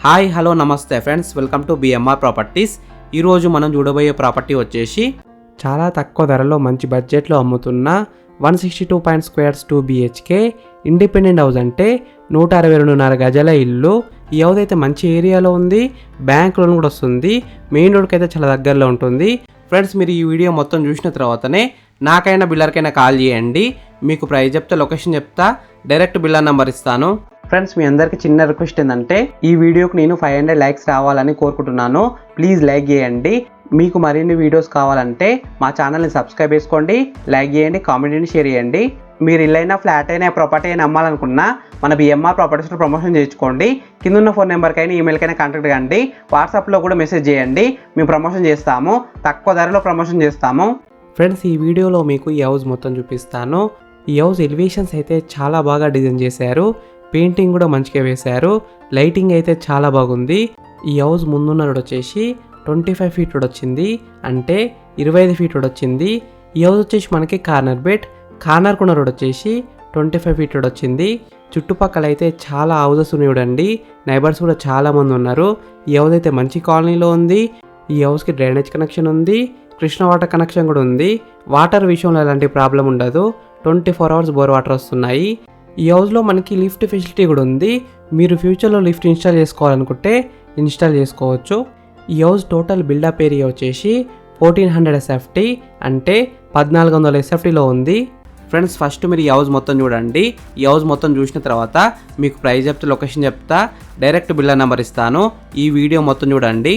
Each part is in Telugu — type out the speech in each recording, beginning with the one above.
హాయ్ హలో నమస్తే friends, welcome to BMR properties. ఈరోజు మనం చూడబోయే ప్రాపర్టీ వచ్చేసి చాలా తక్కువ ధరలో మంచి బడ్జెట్లో అమ్ముతున్న 162 స్క్వేర్స్ 2 BHK ఇండిపెండెంట్ హౌస్. అంటే 162.5 గజాల ఇల్లు. ఈ హౌస్ అయితే మంచి ఏరియాలో ఉంది, బ్యాంక్ లోన్ కూడా వస్తుంది, మెయిన్ రోడ్కి అయితే చాలా దగ్గరలో ఉంటుంది. ఫ్రెండ్స్, మీరు ఈ వీడియో మొత్తం చూసిన తర్వాతనే నాకైనా బిల్లర్కైనా కాల్ చేయండి. మీకు ప్రైస్ చెప్తా, లొకేషన్ చెప్తా, డైరెక్ట్ బిల్లర్ నెంబర్ ఇస్తాను. ఫ్రెండ్స్, మీ అందరికీ చిన్న రిక్వెస్ట్ ఏంటంటే ఈ వీడియోకి నేను 500 లైక్స్ రావాలని కోరుకుంటున్నాను. ప్లీజ్ లైక్ చేయండి. మీకు మరిన్ని వీడియోస్ కావాలంటే మా ఛానల్ని సబ్స్క్రైబ్ చేసుకోండి, లైక్ చేయండి, కామెంట్ని షేర్ చేయండి. మీరు ఇల్లైనా ఫ్లాట్ అయినా ప్రాపర్టీ అయినా అమ్మాలనుకున్నా మన బిఎంఆర్ ప్రాపర్టీస్లో ప్రమోషన్ చేయించుకోండి. కింద ఉన్న ఫోన్ నెంబర్కైనా ఈమెయిల్కైనా కాంటాక్ట్ కండి, వాట్సాప్లో కూడా మెసేజ్ చేయండి. మేము ప్రమోషన్ చేస్తాము, తక్కువ ధరలో ప్రమోషన్ చేస్తాము. ఫ్రెండ్స్, ఈ వీడియోలో మీకు ఈ హౌస్ మొత్తం చూపిస్తాను. ఈ హౌస్ ఎలివేషన్స్ అయితే చాలా బాగా డిజైన్ చేశారు, పెయింటింగ్ కూడా మంచిగా వేశారు, లైటింగ్ అయితే చాలా బాగుంది. ఈ హౌస్ ముందున్న రోడ్ వచ్చేసి 25 ఫీట్ రోడ్ వచ్చింది, అంటే 25 ఫీట్ రోడ్ వచ్చింది. ఈ హౌస్ వచ్చేసి మనకి కార్నర్ బెడ్, కార్నర్ కొన్న రోడ్ వచ్చేసి 25 ఫీట్ రోడ్ వచ్చింది. చుట్టుపక్కల అయితే చాలా హౌసెస్ ఉన్నాయి చూడండి, నైబర్స్ కూడా చాలా మంది ఉన్నారు. ఈ హౌస్ అయితే మంచి కాలనీలో ఉంది. ఈ హౌస్కి డ్రైనేజ్ కనెక్షన్ ఉంది, కృష్ణ వాటర్ కనెక్షన్ కూడా ఉంది. వాటర్ విషయంలో ఎలాంటి ప్రాబ్లం ఉండదు, 24 అవర్స్ బోర్ వాటర్ వస్తున్నాయి. ఈ హౌస్లో మనకి లిఫ్ట్ ఫెసిలిటీ కూడా ఉంది. మీరు ఫ్యూచర్లో లిఫ్ట్ ఇన్స్టాల్ చేసుకోవాలనుకుంటే ఇన్స్టాల్ చేసుకోవచ్చు. ఈ హౌస్ టోటల్ బిల్డప్ ఏరియా వచ్చేసి 1400 SFT, అంటే 1400 SFTలో ఉంది. ఫ్రెండ్స్, ఫస్ట్ మీరు ఈ హౌస్ మొత్తం చూడండి. ఈ హౌస్ మొత్తం చూసిన తర్వాత మీకు ప్రైస్ చెప్తా, లొకేషన్ చెప్తా, డైరెక్ట్ బిల్లర్ నెంబర్ ఇస్తాను. ఈ వీడియో మొత్తం చూడండి.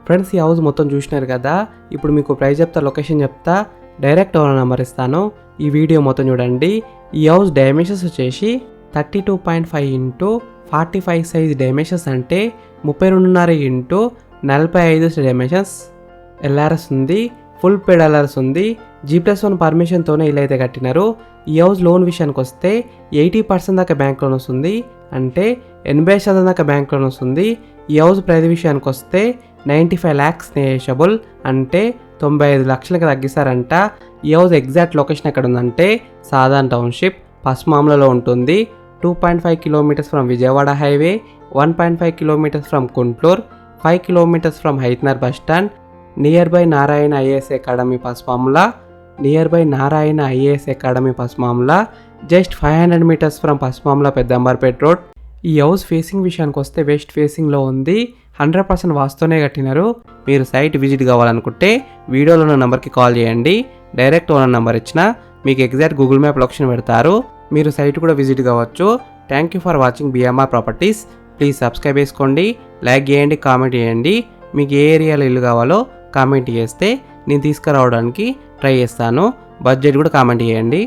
ఫ్రెండ్స్, ఈ హౌస్ మొత్తం చూసినారు కదా. ఇప్పుడు మీకు ప్రైస్ చెప్తా, లొకేషన్ చెప్తా, డైరెక్ట్ ఓనర్ నెంబర్ ఇస్తాను. ఈ వీడియో మొత్తం చూడండి. ఈ హౌస్ డైమెన్షన్స్ వచ్చేసి 32.5 ఇంటూ 45 సైజ్ డైమెన్షన్స్, అంటే 32.5 ఇంటూ 45 డైమెన్షన్స్. LRS ఉంది, ఫుల్ పేడ్ LRS ఉంది. G+1 పర్మిషన్తోనే ఇలా అయితే కట్టినారు. ఈ హౌస్ లోన్ విషయానికి వస్తే 80% దాకా బ్యాంక్ లోన్ వస్తుంది, అంటే 80% దాకా బ్యాంక్ లోన్ వస్తుంది. ఈ హౌస్ ప్రైస్ విషయానికి వస్తే 95 lakhs నెగోషియబుల్, అంటే 95 లక్షలకు తగ్గిస్తారంట. ఈ హౌస్ ఎగ్జాక్ట్ లొకేషన్ ఎక్కడ ఉందంటే సాధారణ టౌన్షిప్, పస్మామ్లలో ఉంటుంది. 2.5 kilometres from Vijayawada highway, 1.5 kilometres from Kuntloor, 5 kilometres from హైత్నర్ bus stand, near by Narayana IAS academy Pasumamula, just 500 metres from Pasumamula Peddamberpet road. ఈ హౌస్ ఫేసింగ్ విషయానికి వస్తే వెస్ట్ ఫేసింగ్లో ఉంది, 100% వాస్తోనే కట్టినారు. మీరు సైట్ విజిట్ కావాలనుకుంటే వీడియోలో ఉన్న నెంబర్కి కాల్ చేయండి. డైరెక్ట్ ఓనర్ నెంబర్ ఇచ్చిన మీకు ఎగ్జాక్ట్ గూగుల్ మ్యాప్ లొకేషన్ పెడతారు, మీరు సైట్ కూడా విజిట్ కావచ్చు. Thank you for watching BMR properties. Please subscribe చేసుకోండి, లైక్ చేయండి, కామెంట్ చేయండి. మీకు ఏ ఏరియాలో ఇల్లు కావాలో కామెంట్ చేస్తే నేను తీసుకురావడానికి ట్రై చేస్తాను. బడ్జెట్ కూడా కామెంట్ చేయండి.